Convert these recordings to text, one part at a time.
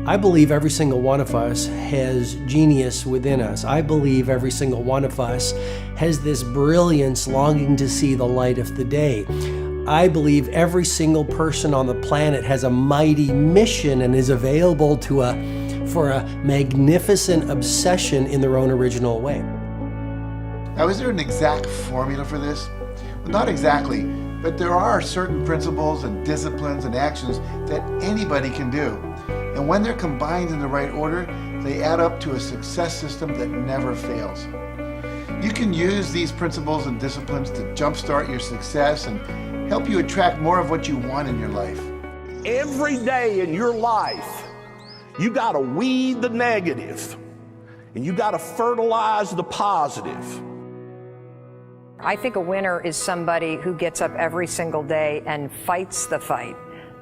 I believe every single one of us has genius within us. I believe every single one of us has this brilliance longing to see the light of the day. I believe every single person on the planet has a mighty mission and is available for a magnificent obsession in their own original way. Now, is there an exact formula for this? Well, not exactly, but there are certain principles and disciplines and actions that anybody can do. And when they're combined in the right order, they add up to a success system that never fails. You can use these principles and disciplines to jumpstart your success and help you attract more of what you want in your life. Every day in your life, you gotta weed the negative and you gotta fertilize the positive. I think a winner is somebody who gets up every single day and fights the fight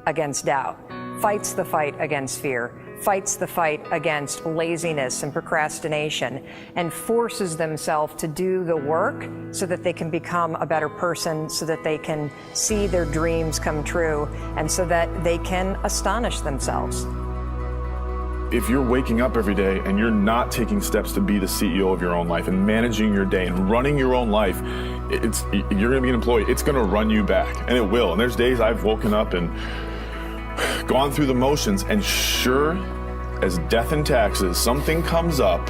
against doubt, fights the fight against fear, fights the fight against laziness and procrastination, and forces themselves to do the work so that they can become a better person, so that they can see their dreams come true, and so that they can astonish themselves. If you're waking up every day and you're not taking steps to be the CEO of your own life and managing your day and running your own life, you're gonna be an employee. It's gonna run you back, and it will. And there's days I've woken up and gone through the motions, and sure as death and taxes, something comes up,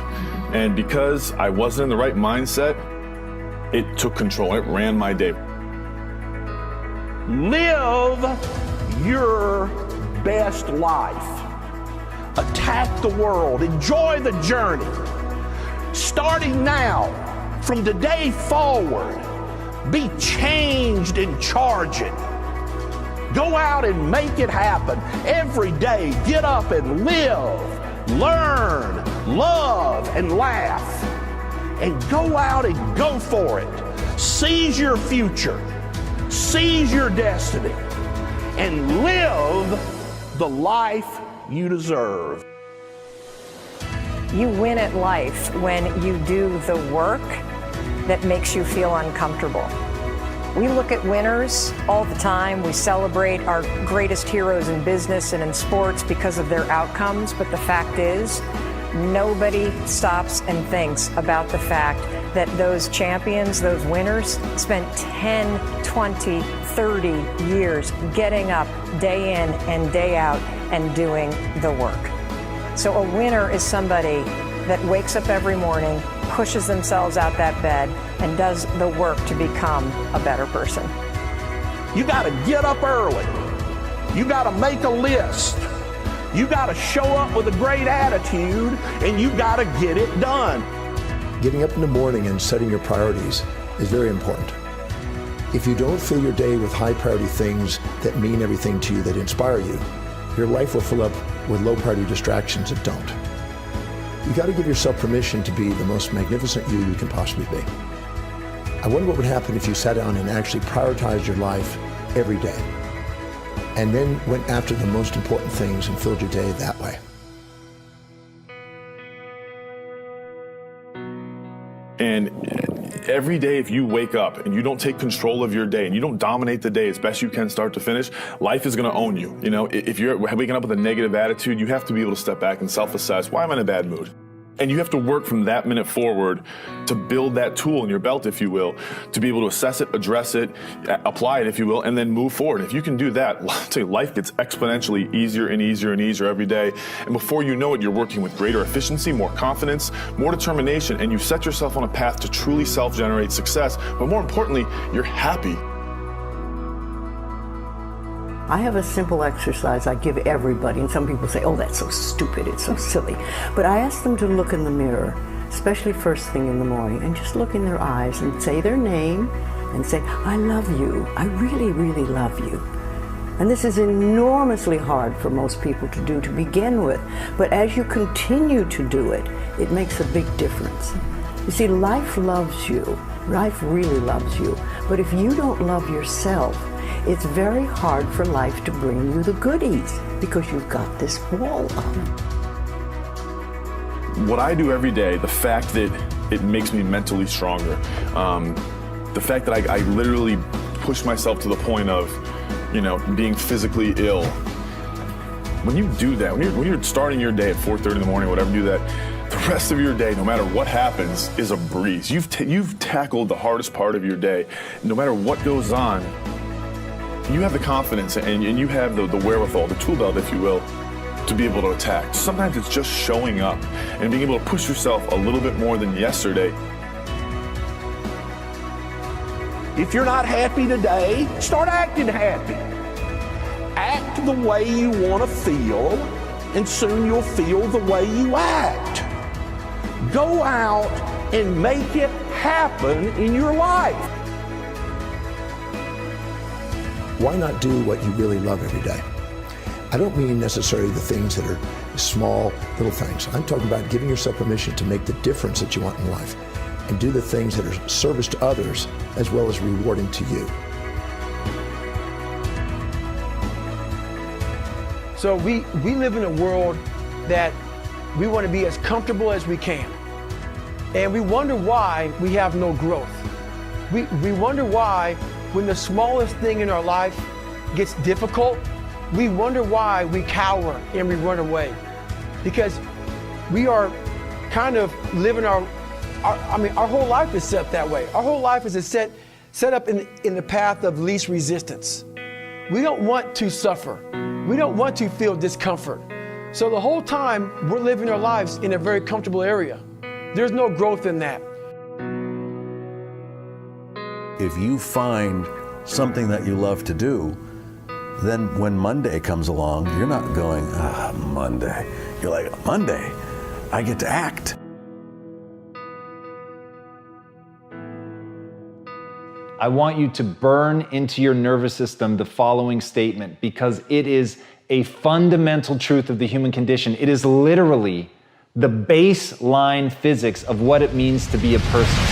and because I wasn't in the right mindset, it took control. It ran my day. Live your best life. Attack the world. Enjoy the journey. Starting now, from today forward, be changed and charge it. Go out and make it happen. Every day, get up and live, learn, love, and laugh. And go out and go for it. Seize your future. Seize your destiny. And live the life you deserve. You win at life when you do the work that makes you feel uncomfortable. We look at winners all the time. We celebrate our greatest heroes in business and in sports because of their outcomes, but the fact is, nobody stops and thinks about the fact that those champions, those winners, spent 10, 20, 30 years getting up day in and day out and doing the work. So a winner is somebody that wakes up every morning, pushes themselves out that bed, and does the work to become a better person. You gotta get up early. You gotta make a list. You gotta show up with a great attitude, and you gotta get it done. Getting up in the morning and setting your priorities is very important. If you don't fill your day with high priority things that mean everything to you, that inspire you, your life will fill up with low priority distractions that don't. You got to give yourself permission to be the most magnificent you can possibly be. I wonder what would happen if you sat down and actually prioritized your life every day, and then went after the most important things and filled your day that way. And every day, if you wake up and you don't take control of your day and you don't dominate the day as best you can start to finish, life is going to own you. You know, if you're waking up with a negative attitude, you have to be able to step back and self-assess. Why am I in a bad mood? And you have to work from that minute forward to build that tool in your belt, if you will, to be able to assess it, address it, apply it, if you will, and then move forward. If you can do that, I'll tell you, life gets exponentially easier and easier and easier every day. And before you know it, you're working with greater efficiency, more confidence, more determination, and you've set yourself on a path to truly self-generate success. But more importantly, you're happy. I have a simple exercise I give everybody, and some people say, oh, that's so stupid, it's so silly. But I ask them to look in the mirror, especially first thing in the morning, and just look in their eyes and say their name and say, I love you, I really, really love you. And this is enormously hard for most people to do to begin with, but as you continue to do it, it makes a big difference. You see, life loves you, life really loves you, but if you don't love yourself, it's very hard for life to bring you the goodies because you've got this wall up. What I do every day, the fact that it makes me mentally stronger, the fact that I literally push myself to the point of, being physically ill, When you do that, when you're starting your day at 4:30 in the morning, whatever, do that, the rest of your day, no matter what happens, is a breeze. You've tackled the hardest part of your day. No matter what goes on, you have the confidence and you have the wherewithal, the tool belt, if you will, to be able to attack. Sometimes it's just showing up and being able to push yourself a little bit more than yesterday. If you're not happy today, start acting happy. Act the way you want to feel, and soon you'll feel the way you act. Go out and make it happen in your life. Why not do what you really love every day? I don't mean necessarily the things that are small, little things. I'm talking about giving yourself permission to make the difference that you want in life and do the things that are service to others as well as rewarding to you. So we live in a world that we want to be as comfortable as we can. And we wonder why we have no growth. We wonder why when the smallest thing in our life gets difficult, we wonder why we cower and we run away. Because we are kind of living our whole life is set that way. Our whole life is set up in the path of least resistance. We don't want to suffer. We don't want to feel discomfort. So the whole time we're living our lives in a very comfortable area. There's no growth in that. If you find something that you love to do, then when Monday comes along, you're not going, Monday. You're like, Monday, I get to act. I want you to burn into your nervous system the following statement, because it is a fundamental truth of the human condition. It is literally the baseline physics of what it means to be a person.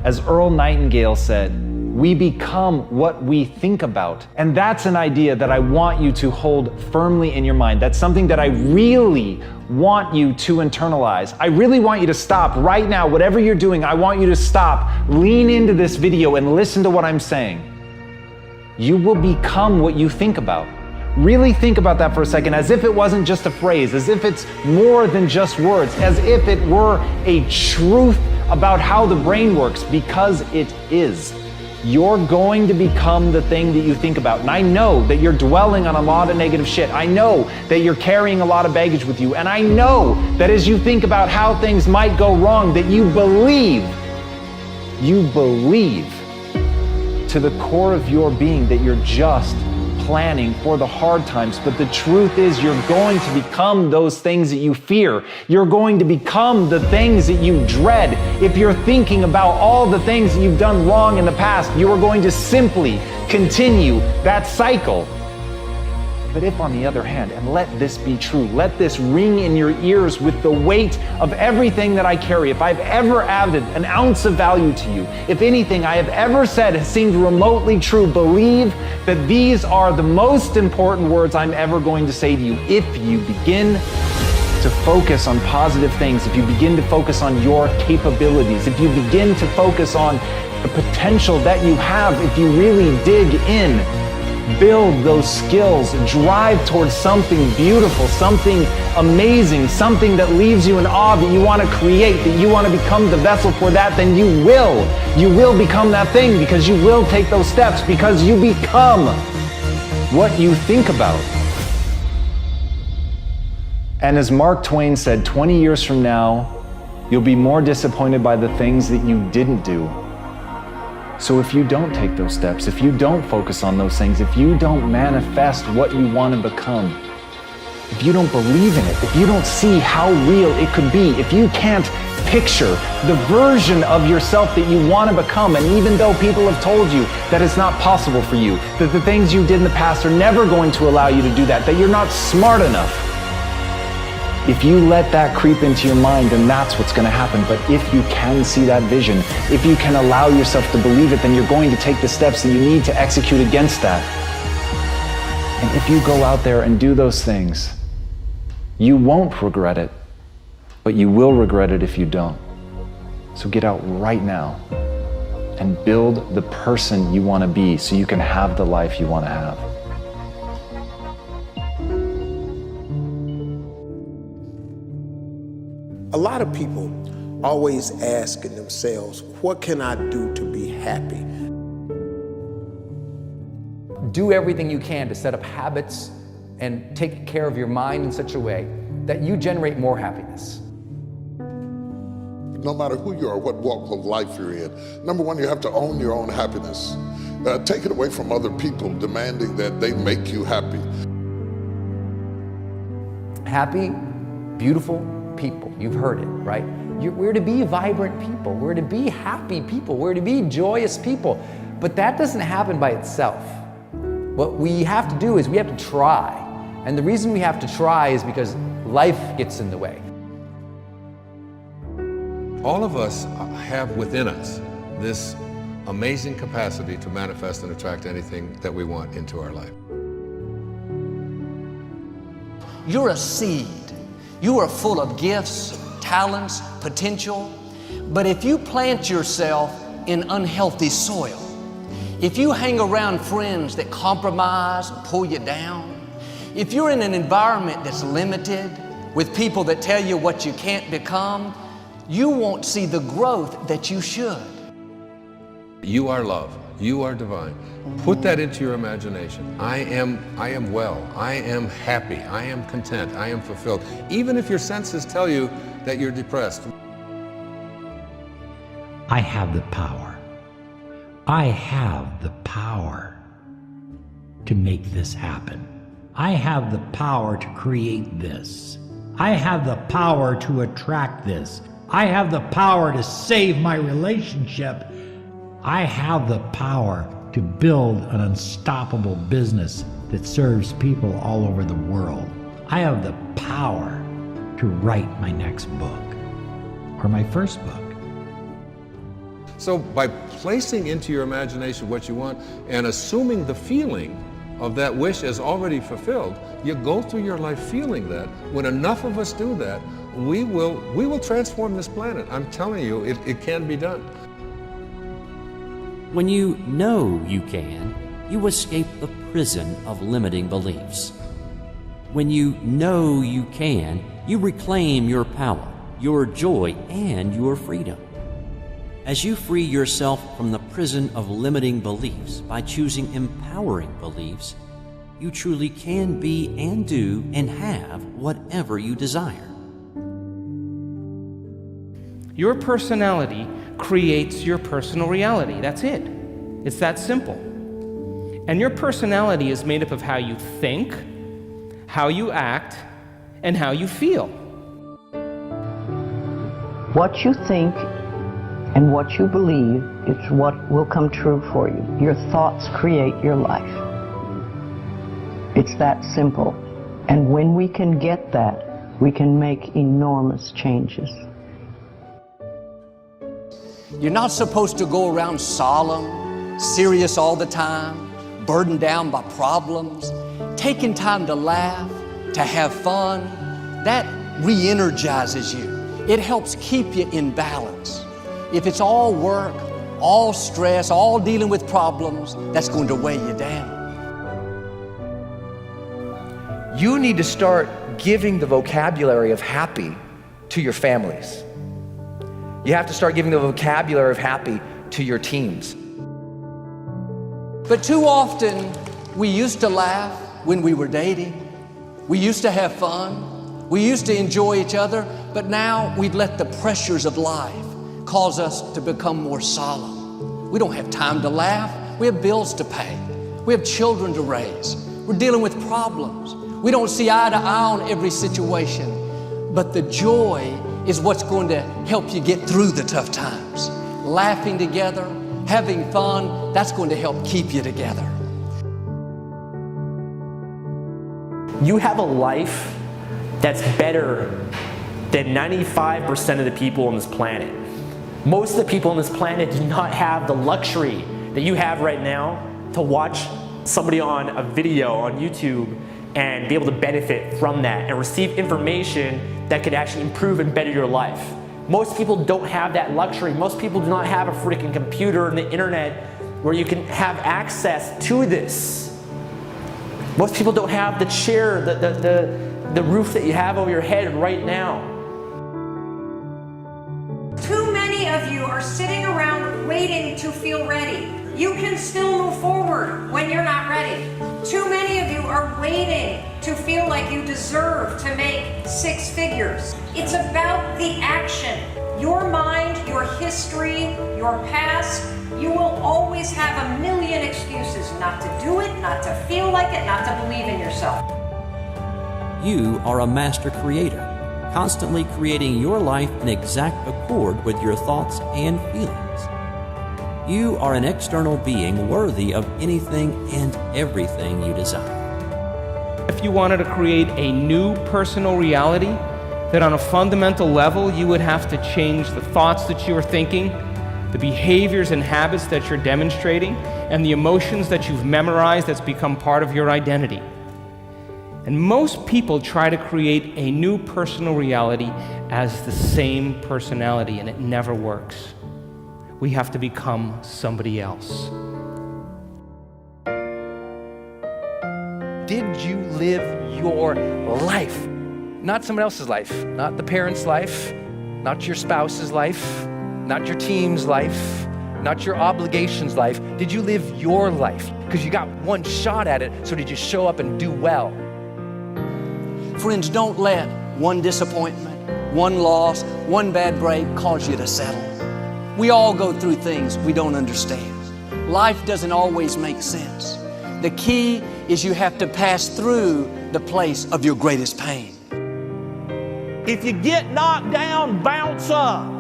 As Earl Nightingale said, we become what we think about. And that's an idea that I want you to hold firmly in your mind. That's something that I really want you to internalize. I really want you to stop right now. Whatever you're doing, I want you to stop, lean into this video and listen to what I'm saying. You will become what you think about. Really think about that for a second, as if it wasn't just a phrase, as if it's more than just words, as if it were a truth about how the brain works, because it is. You're going to become the thing that you think about. And I know that you're dwelling on a lot of negative shit. I know that you're carrying a lot of baggage with you. And I know that as you think about how things might go wrong, that you believe to the core of your being that you're just planning for the hard times. But the truth is, you're going to become those things that you fear. You're going to become the things that you dread. If you're thinking about all the things that you've done wrong in the past, you are going to simply continue that cycle. But if, on the other hand, and let this be true, let this ring in your ears with the weight of everything that I carry, if I've ever added an ounce of value to you, if anything I have ever said has seemed remotely true, believe that these are the most important words I'm ever going to say to you. If you begin to focus on positive things, if you begin to focus on your capabilities, if you begin to focus on the potential that you have, if you really dig in, build those skills, drive towards something beautiful, something amazing, something that leaves you in awe, that you want to create, that you want to become the vessel for that, then you will become that thing, because you will take those steps, because you become what you think about. And as Mark Twain said, 20 years from now, you'll be more disappointed by the things that you didn't do. So if you don't take those steps, if you don't focus on those things, if you don't manifest what you want to become, if you don't believe in it, if you don't see how real it could be, if you can't picture the version of yourself that you want to become, and even though people have told you that it's not possible for you, that the things you did in the past are never going to allow you to do that, that you're not smart enough, if you let that creep into your mind, then that's what's going to happen. But if you can see that vision, if you can allow yourself to believe it, then you're going to take the steps that you need to execute against that. And if you go out there and do those things, you won't regret it, but you will regret it if you don't. So get out right now and build the person you want to be so you can have the life you want to have. A lot of people always asking themselves, what can I do to be happy? Do everything you can to set up habits and take care of your mind in such a way that you generate more happiness. No matter who you are, what walk of life you're in, number one, you have to own your own happiness. Take it away from other people demanding that they make you happy. Happy, beautiful people. You've heard it, right? We're to be vibrant people. We're to be happy people. We're to be joyous people. But that doesn't happen by itself. What we have to do is we have to try. And the reason we have to try is because life gets in the way. All of us have within us this amazing capacity to manifest and attract anything that we want into our life. You're a seed. You are full of gifts, talents, potential. But if you plant yourself in unhealthy soil, if you hang around friends that compromise and pull you down, if you're in an environment that's limited with people that tell you what you can't become, you won't see the growth that you should. You are love. You are divine. Put that into your imagination. I am well. I am happy. I am content. I am fulfilled. Even if your senses tell you that you're depressed. I have the power. I have the power to make this happen. I have the power to create this. I have the power to attract this. I have the power to save my relationship. I have the power to build an unstoppable business that serves people all over the world. I have the power to write my next book or my first book. So by placing into your imagination what you want and assuming the feeling of that wish as already fulfilled, you go through your life feeling that. When enough of us do that, we will transform this planet. I'm telling you, it can be done. When you know you can, you escape the prison of limiting beliefs. When you know you can, you reclaim your power, your joy, and your freedom. As you free yourself from the prison of limiting beliefs by choosing empowering beliefs, you truly can be and do and have whatever you desire. Your personality creates your personal reality. That's it. It's that simple. And your personality is made up of how you think, how you act, and how you feel. What you think and what you believe is what will come true for you. Your thoughts create your life. It's that simple. And when we can get that, we can make enormous changes. You're not supposed to go around solemn, serious all the time, burdened down by problems. Taking time to laugh, to have fun, that re-energizes you. It helps keep you in balance. If it's all work, all stress, all dealing with problems, that's going to weigh you down. You need to start giving the vocabulary of happy to your families. You have to start giving the vocabulary of happy to your teams. But too often, we used to laugh when we were dating. We used to have fun. We used to enjoy each other, but now we've let the pressures of life cause us to become more solemn. We don't have time to laugh. We have bills to pay. We have children to raise. We're dealing with problems. We don't see eye to eye on every situation, but the joy is what's going to help you get through the tough times. Laughing together, having fun, that's going to help keep you together. You have a life that's better than 95% of the people on this planet. Most of the people on this planet do not have the luxury that you have right now to watch somebody on a video on YouTube and be able to benefit from that and receive information that could actually improve and better your life. Most people don't have that luxury. Most people do not have a freaking computer and the internet where you can have access to this. Most people don't have the chair, the roof that you have over your head right now. are sitting around waiting to feel ready. You can still move forward when you're not ready. Too many of you are waiting to feel like you deserve to make 6 figures. It's about the action. Your mind, your history, your past, you will always have a million excuses not to do it, not to feel like it, not to believe in yourself. You are a master creator, constantly creating your life in exact accord with your thoughts and feelings. You are an external being worthy of anything and everything you desire. If you wanted to create a new personal reality, that on a fundamental level you would have to change the thoughts that you are thinking, the behaviors and habits that you're demonstrating, and the emotions that you've memorized that's become part of your identity. And most people try to create a new personal reality as the same personality, and it never works. We have to become somebody else. Did you live your life? Not someone else's life, not the parent's life, not your spouse's life, not your team's life, not your obligations life. Did you live your life? Because you got one shot at it, so did you show up and do well? Friends, don't let one disappointment, one loss, one bad break cause you to settle. We all go through things we don't understand. Life doesn't always make sense. The key is you have to pass through the place of your greatest pain. If you get knocked down, bounce up.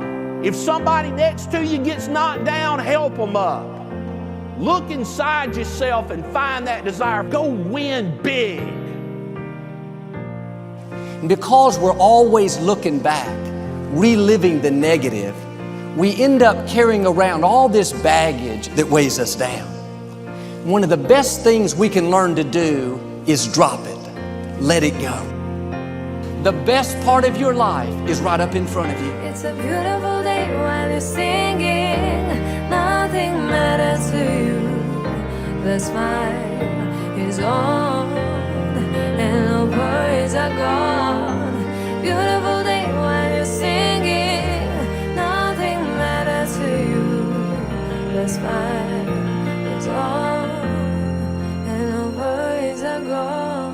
If somebody next to you gets knocked down, help them up. Look inside yourself and find that desire. Go win big. And because we're always looking back, reliving the negative, we end up carrying around all this baggage that weighs us down. One of the best things we can learn to do is drop it. Let it go. The best part of your life is right up in front of you. It's a beautiful day while you're singing. Nothing matters to you. The smile is on and no worries are gone. Beautiful day while you're singing. Nothing matters to you. The smile is on and no worries are gone.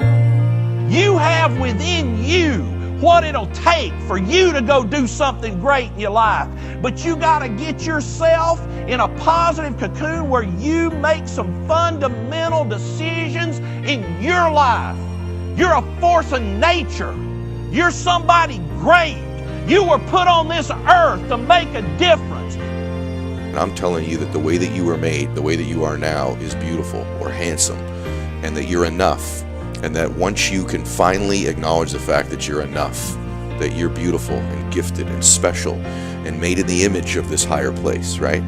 You have within you what it'll take for you to go do something great in your life. But you got to get yourself in a positive cocoon where you make some fundamental decisions in your life. You're a force of nature. You're somebody great. You were put on this earth to make a difference. And I'm telling you that the way that you were made, the way that you are now, is beautiful or handsome, and that you're enough. And that once you can finally acknowledge the fact that you're enough, that you're beautiful and gifted and special and made in the image of this higher place, right?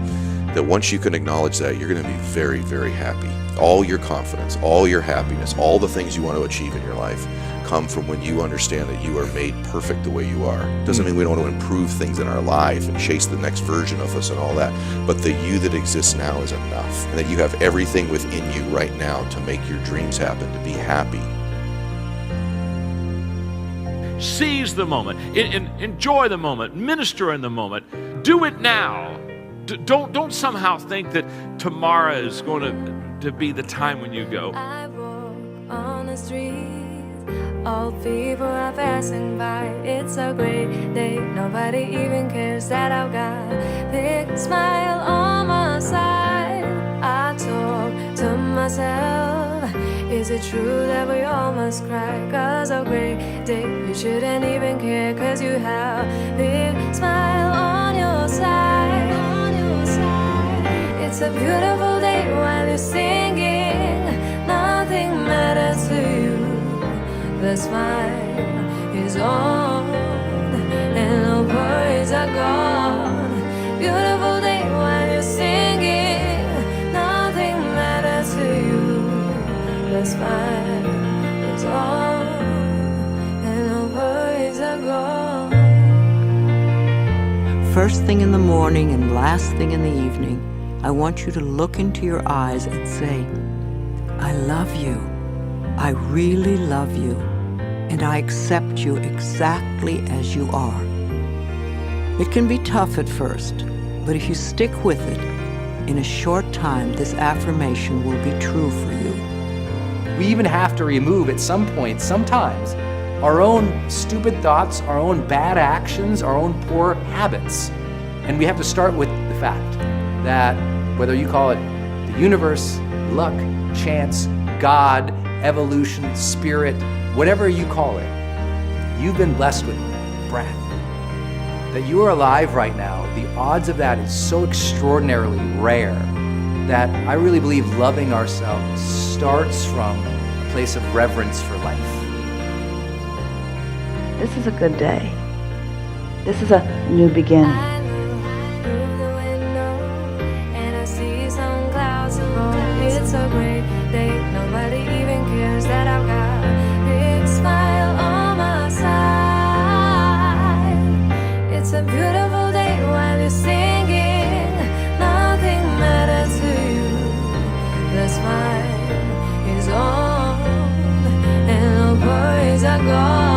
That once you can acknowledge that, you're going to be very, very happy. All your confidence, all your happiness, all the things you want to achieve in your life come from when you understand that you are made perfect the way you are. Doesn't mean we don't want to improve things in our life and chase the next version of us and all that, but the you that exists now is enough, and that you have everything within you right now to make your dreams happen, to be happy. Seize the moment, enjoy the moment, minister in the moment, do it now. Don't somehow think that tomorrow is going to be the time when you go. I walk on the street. All people are passing by. It's a great day. Nobody even cares that I've got a big smile on my side. I talk to myself. Is it true that we all must cry? 'Cause a great day, you shouldn't even care. 'Cause you have a big smile on your side. It's a beautiful day while you're singing. Nothing matters to you. The smile is on and no worries are gone. Beautiful day while you're singing. Nothing matters to you. The smile is on and no worries are gone. First thing in the morning and last thing in the evening, I want you to look into your eyes and say, I love you. I really love you. And I accept you exactly as you are. It can be tough at first, But if you stick with it, in a short time, this affirmation will be true for you. We even have to remove at some point, sometimes, our own stupid thoughts, our own bad actions, our own poor habits. And we have to start with the fact that whether you call it the universe, luck, chance, God, evolution, spirit, whatever you call it, you've been blessed with breath. That you are alive right now, the odds of that is so extraordinarily rare that I really believe loving ourselves starts from a place of reverence for life. This is a good day. This is a new beginning. And I see some clouds roll. It's a great day. Nobody even cares that I've got a big smile on my side. It's a beautiful day while you're singing. Nothing matters to you. The smile is on, and no worries are gone.